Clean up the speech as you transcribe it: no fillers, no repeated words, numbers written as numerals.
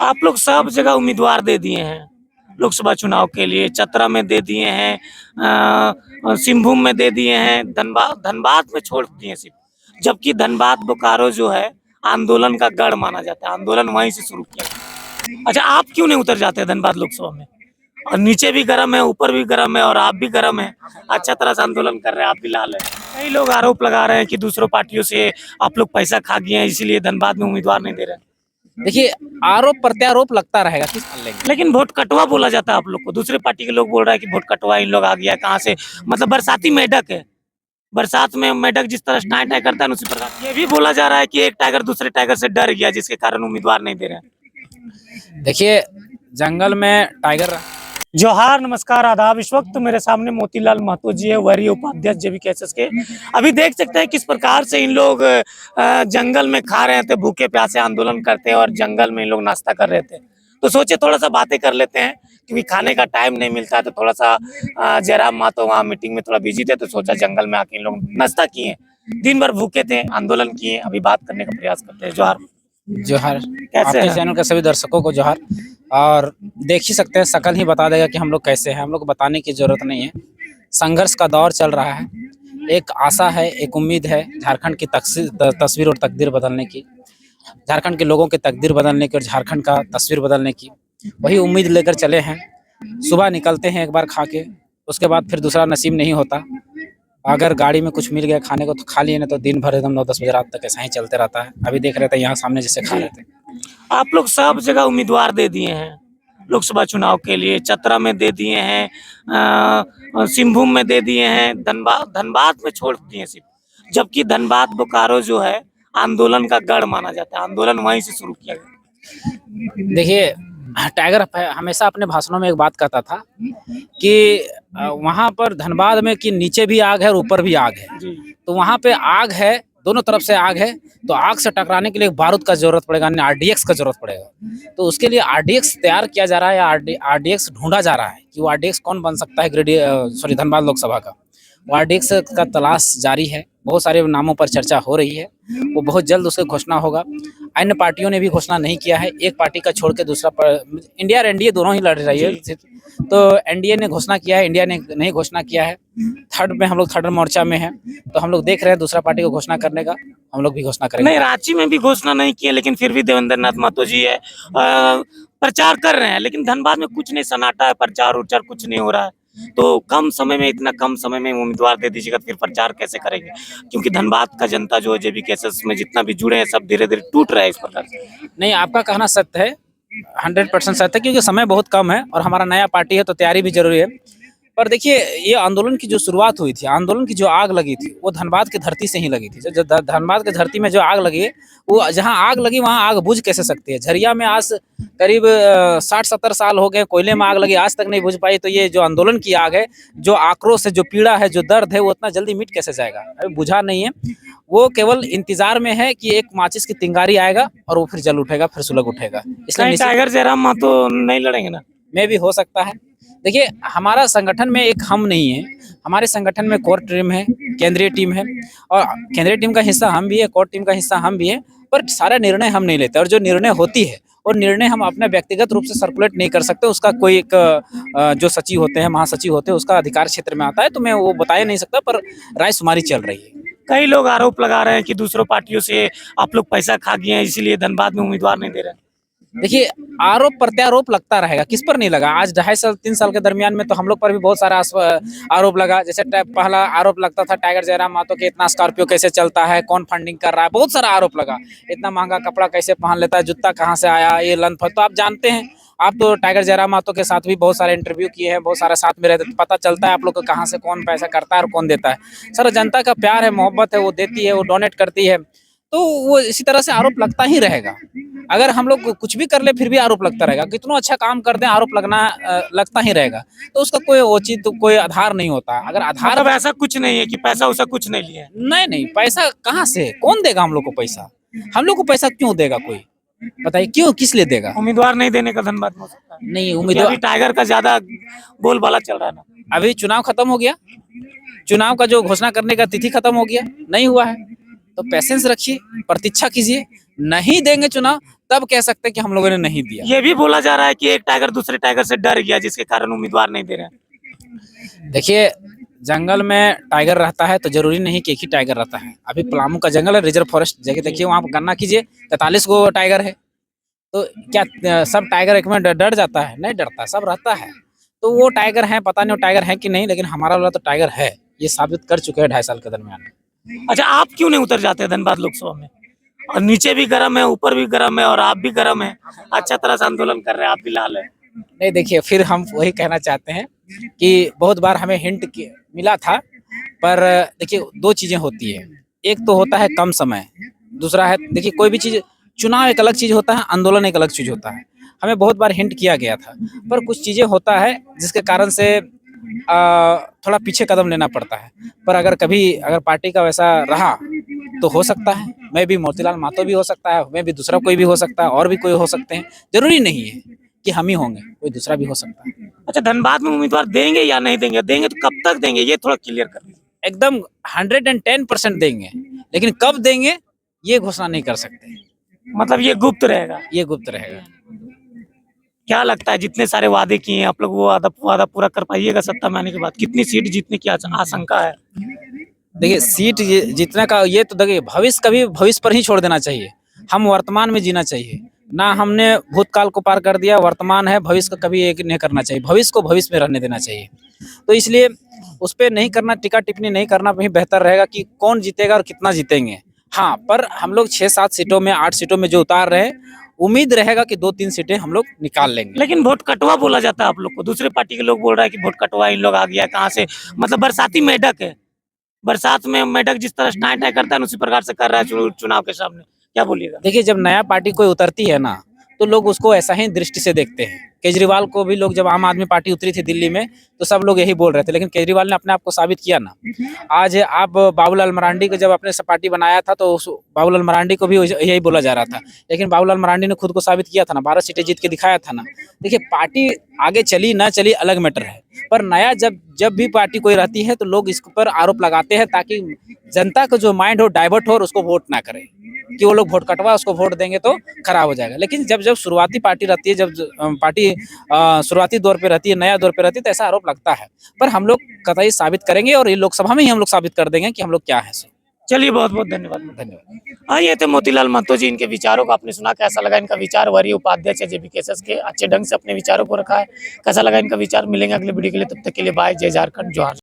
आप लोग सब जगह उम्मीदवार दे दिए हैं लोकसभा चुनाव के लिए। चतरा में दे दिए हैं, सिंहभूम में दे दिए हैं, धनबाद धनबाद में छोड़ दिए सिर्फ। जबकि धनबाद बोकारो जो है आंदोलन का गढ़ माना जाता है, आंदोलन वहीं से शुरू किया गया। अच्छा, आप क्यों नहीं उतर जाते धनबाद लोकसभा में? और नीचे भी गर्म है, ऊपर भी गर्म है, और आप भी गर्म है, अच्छा तरह से आंदोलन कर रहे हैं, आप भी लाल है। कई लोग आरोप लगा रहे हैं कि दूसरों पार्टियों से आप लोग पैसा खा गए हैं, इसीलिए धनबाद में उम्मीदवार नहीं दे रहे हैं। देखिए, आरोप प्रत्यारोप लगता रहेगा, किस मान लेंगे। लेकिन वोट कटवा बोला जाता है आप लोग को, दूसरे पार्टी के लोग बोल रहा है कि वोट कटवा इन लोग आ गया कहाँ से, मतलब बरसाती मेढक है। बरसात में मेढक जिस तरह टाई टाई करता है उसी प्रकार ये भी बोला जा रहा है कि एक टाइगर दूसरे टाइगर से डर गया, जिसके कारण उम्मीदवार नहीं दे रहे हैं। देखिए, जंगल में टाइगर। जोहार, नमस्कार, आदाब। इस वक्त मेरे सामने मोतीलाल महतो जी है, वरीय उपाध्यक्ष जेबीकेएसएस के। अभी देख सकते हैं किस प्रकार से इन लोग जंगल में खा रहे थे, भूखे प्यासे आंदोलन करते हैं, और जंगल में इन लोग नाश्ता कर रहे थे। तो सोचे थोड़ा सा बातें कर लेते हैं, क्योंकि खाने का टाइम नहीं मिलता है। तो थोड़ा सा जयराम महतो वहाँ मीटिंग में थोड़ा बिजी थे, तो सोचा जंगल में आके इन लोग नाश्ता किए, दिन भर भूखे थे, आंदोलन किए। अभी बात करने का प्रयास करते हैं। जोहार। जोहार। कैसे आपके हैं? चैनल के सभी दर्शकों को जोहार। और देख ही सकते हैं, शकल ही बता देगा कि हम लोग कैसे हैं। हम लोग को बताने की जरूरत नहीं है। संघर्ष का दौर चल रहा है। एक आशा है, एक उम्मीद है झारखंड की तस्वीर और तकदीर बदलने की, झारखंड के लोगों की तकदीर बदलने की और झारखंड का तस्वीर बदलने की। वही उम्मीद लेकर चले हैं। सुबह निकलते हैं एक बार खा के, उसके बाद फिर दूसरा नसीब नहीं होता। अगर गाड़ी में कुछ मिल गया खाने को तो खा लिए, नहीं तो दिन भर एकदम 9-10 बजे रात तक ऐसा ही चलते रहता है। अभी देख रहे थे यहाँ सामने जैसे खा रहे थे। आप लोग सब जगह उम्मीदवार दे दिए हैं लोकसभा चुनाव के लिए। चतरा में दे दिए हैं, सिंहभूम में दे दिए हैं, धनबाद धनबाद में छोड़ दिए सिर्फ। जबकि धनबाद बोकारो जो है आंदोलन का गढ़ माना जाता है, आंदोलन वहीं से शुरू किया गया। देखिए, टाइगर हमेशा अपने भाषणों में एक बात कहता था कि वहाँ पर धनबाद में कि नीचे भी आग है और ऊपर भी आग है। तो वहाँ पे आग है, दोनों तरफ से आग है, तो आग से टकराने के लिए बारूद का जरूरत पड़ेगा, आरडीएक्स का जरूरत पड़ेगा। तो उसके लिए आरडीएक्स तैयार किया जा रहा है, आरडीएक्स ढूंढा जा रहा है कि वो आरडीएक्स कौन बन सकता है धनबाद लोकसभा का। वो आरडीएक्स का तलाश जारी है, बहुत सारे नामों पर चर्चा हो रही है। वो बहुत जल्द उसकी घोषणा होगा। अन्य पार्टियों ने भी घोषणा नहीं किया है। एक पार्टी का छोड़ के दूसरा इंडिया और एनडीए दोनों ही लड़ रही है। तो एनडीए ने घोषणा किया है, इंडिया ने नहीं घोषणा किया है। थर्ड में हम लोग थर्ड मोर्चा में हैं, तो हम लोग देख रहे हैं दूसरा पार्टी को घोषणा करने का, हम लोग भी घोषणा करेंगे। नहीं, रांची में भी घोषणा नहीं की है, लेकिन फिर भी देवेंद्र नाथ महतो जी है प्रचार कर रहे हैं। लेकिन धनबाद में कुछ नहीं, सन्नाटा है, प्रचार उचार कुछ नहीं हो रहा है। तो कम समय में, इतना कम समय में उम्मीदवार दे दीजिएगा, फिर प्रचार कैसे करेंगे? क्योंकि धनबाद का जनता जो है जेबीकेएसएस में जितना भी जुड़े हैं, सब धीरे धीरे टूट रहा है इस प्रकार से। नहीं, आपका कहना सत्य है, 100% सत्य है, क्योंकि समय बहुत कम है और हमारा नया पार्टी है तो तैयारी भी जरूरी है। पर देखिए, ये आंदोलन की जो शुरुआत हुई थी, आंदोलन की जो आग लगी थी, वो धनबाद की धरती से ही लगी थी। जो धनबाद की धरती में जो आग लगी है, वो जहाँ आग लगी वहाँ आग बुझ कैसे सकती है? झरिया में आज करीब 60-70 साल हो गए, कोयले में आग लगी, आज तक नहीं बुझ पाई। तो ये जो आंदोलन की आग है, जो आक्रोश है, जो पीड़ा है, जो दर्द है, वो उतना जल्दी मिट कैसे जाएगा? अभी बुझा नहीं है। वो केवल इंतजार में है कि एक माचिस की तिंगारी आएगा और वो फिर जल उठेगा, फिर सुलग उठेगा। इसलिए टाइगर जयराम महतो नहीं लड़ेंगे ना? में भी हो सकता है। देखिए, हमारा संगठन में एक हम नहीं है, हमारे संगठन में कोर टीम है, केंद्रीय टीम है, और केंद्रीय टीम का हिस्सा हम भी है, कोर टीम का हिस्सा हम भी है। पर सारा निर्णय हम नहीं लेते, और जो निर्णय होती है और निर्णय हम अपने व्यक्तिगत रूप से सर्कुलेट नहीं कर सकते। उसका कोई एक जो सचिव होते हैं, महासचिव होते हैं, उसका अधिकार क्षेत्र में आता है, तो मैं वो बता नहीं सकता। पर रायशुमारी चल रही है। कई लोग आरोप लगा रहे हैं कि दूसरों पार्टियों से आप लोग पैसा खा गए हैं, इसीलिए धनबाद में उम्मीदवार नहीं दे रहे हैं। देखिए, आरोप प्रत्यारोप लगता रहेगा, किस पर नहीं लगा? आज 2.5 साल 3 साल के दरमियान में तो हम लोग पर भी बहुत सारा आरोप लगा। जैसे पहला आरोप लगता था टाइगर जयराम महतो के इतना स्कॉर्पियो कैसे चलता है, कौन फंडिंग कर रहा है, बहुत सारा आरोप लगा। इतना महंगा कपड़ा कैसे पहन लेता है, जूता कहाँ से आया, ये लंथ। तो आप जानते हैं, आप तो टाइगर जयराम महतो के साथ भी बहुत सारे इंटरव्यू किए हैं, बहुत सारे साथ में रहते, तो पता चलता है आप लोग को कहाँ से कौन पैसा करता है और कौन देता है। सर, जनता का प्यार है, मोहब्बत है, वो देती है, वो डोनेट करती है, तो वो इसी तरह से आरोप लगता ही रहेगा। अगर हम लोग कुछ भी कर ले फिर भी आरोप लगता रहेगा, कितना अच्छा काम करते हैं आरोप लगता ही रहेगा। तो उसका कोई उचित कोई आधार नहीं होता। अगर आधार मतलब ऐसा कुछ नहीं है कि पैसा वैसा कुछ नहीं लिया है? नहीं, पैसा कहाँ से, कौन देगा हम लोग को पैसा? हम लोग को पैसा क्यों देगा कोई? बताइए, क्यों, किस लिए देगा? उम्मीदवार नहीं देने का धनबाद में हो सकता है? नहीं, उम्मीदवार टाइगर का ज्यादा बोलबाला चल रहा है ना। अभी चुनाव खत्म हो गया, चुनाव का जो घोषणा करने का तिथि खत्म हो गया, नहीं हुआ है। तो पेशेंस रखिए, प्रतीक्षा कीजिए, नहीं देंगे चुनाव तब कह सकते हैं कि हम लोगों ने नहीं दिया। ये भी बोला जा रहा है कि एक टाइगर दूसरे टाइगर से डर गया, जिसके कारण उम्मीदवार नहीं दे रहे हैं। देखिए, जंगल में टाइगर रहता है तो जरूरी नहीं कि एक ही टाइगर रहता है। अभी पलामू का जंगल है, रिजर्व फॉरेस्ट जगह, देखिए वहाँ पर गणना कीजिए 43 गो टाइगर है। तो क्या सब टाइगर एक में डर जाता है? नहीं डरता, सब रहता है। तो वो टाइगर है, पता नहीं वो टाइगर है कि नहीं, लेकिन हमारा वाला तो टाइगर है, ये साबित कर चुके हैं 2.5 साल के दरमियान। अच्छा, आप क्यों नहीं उतर जाते धनबाद लोकसभा में? और नीचे भी गर्म है, ऊपर भी गर्म है, और आप भी गर्म है, अच्छा तरह से आंदोलन कर रहे हैं, आप भी लाल है। नहीं देखिए, फिर हम वही कहना चाहते हैं कि बहुत बार हमें हिंट मिला था, पर देखिए 2 चीजें होती है। एक तो होता है कम समय, दूसरा है देखिए कोई भी चीज, चुनाव एक अलग चीज होता है, आंदोलन एक अलग चीज होता है। हमें बहुत बार हिंट किया गया था, पर कुछ चीजें होता है जिसके कारण से थोड़ा पीछे कदम लेना पड़ता है। पर अगर पार्टी का वैसा रहा तो हो सकता है, मैं भी मोतीलाल महतो भी हो सकता है, मैं भी दूसरा कोई भी हो सकता है, और भी कोई हो सकते हैं। जरूरी नहीं है कि हम ही होंगे, कोई दूसरा भी हो सकता है। अच्छा, धनबाद में उम्मीदवार देंगे या नहीं देंगे? देंगे तो कब तक देंगे, ये थोड़ा क्लियर कर दीजिए। एकदम 110% देंगे, लेकिन कब देंगे ये घोषणा नहीं कर सकते। मतलब ये गुप्त रहेगा? ये गुप्त रहेगा। क्या लगता है, जितने सारे वादे किए हैं आप लोग, वो वादा पूरा कर पाइएगा सत्ता में आने के बाद? कितनी सीट जीतने की आशंका है? देखिए, सीट जीतने का ये तो देखिए, भविष्य कभी भविष्य पर ही छोड़ देना चाहिए। हम वर्तमान में जीना चाहिए ना, हमने भूतकाल को पार कर दिया, वर्तमान है, भविष्य का कभी एक नहीं करना चाहिए, भविष्य को भविष्य में रहने देना चाहिए। तो इसलिए उस पर नहीं करना, टीका टिप्पणी नहीं करना ही बेहतर रहेगा कि कौन जीतेगा और कितना जीतेंगे। हाँ, पर हम लोग 6-7 सीटों में, 8 सीटों में जो उतार रहे हैं, उम्मीद रहेगा कि 2-3 सीटें हम लोग निकाल लेंगे। लेकिन वोट कटवा बोला जाता है आप लोग को, दूसरे पार्टी के लोग बोल रहा है कि वोट कटवा इन लोग आ गया कहाँ से, मतलब बरसाती मेढक है, बरसात में मेढक जिस तरह टाई टाई करता है उसी प्रकार से कर रहा है चुनाव के सामने, क्या बोलिएगा? देखिए, जब नया पार्टी कोई उतरती है ना, तो लोग उसको ऐसा ही दृष्टि से देखते हैं। केजरीवाल को भी लोग, जब आम आदमी पार्टी उतरी थी दिल्ली में, तो सब लोग यही बोल रहे थे, लेकिन केजरीवाल ने अपने आप को साबित किया ना। आज आप बाबूलाल मरांडी को जब अपने से पार्टी बनाया था, तो बाबूलाल मरांडी को भी यही बोला जा रहा था, लेकिन बाबूलाल मरांडी ने खुद को साबित किया था ना, 12 सीटें जीत के दिखाया था ना। देखिए, पार्टी आगे चली ना चली अलग मैटर है, पर नया जब भी पार्टी कोई रहती है तो लोग इसके ऊपर आरोप लगाते हैं, ताकि जनता का जो माइंड हो डाइवर्ट हो और उसको वोट ना करे, कि वो लोग वोट कटवा उसको वोट देंगे तो खराब हो जाएगा। लेकिन जब शुरुआती पार्टी रहती है, जब पार्टी शुरुआती दौर पे रहती है, नया दौर पे रहती है, तो ऐसा आरोप लगता है। पर हम लोग कतई साबित करेंगे, और ये लोकसभा में ही हम लोग साबित कर देंगे कि हम लोग क्या है। चलिए, बहुत बहुत धन्यवाद। धन्यवाद। हाँ, ये थे मोतीलाल महतो जी, इनके विचारों को आपने सुना, कैसा लगा इनका विचार? वरीय उपाध्यक्ष है जेबीकेएसएस के, अच्छे ढंग से अपने विचारों को रखा है। कैसा लगा इनका विचार? मिलेंगे अगले वीडियो के लिए, तब तक के लिए बाय। जय झारखंड, जोहार।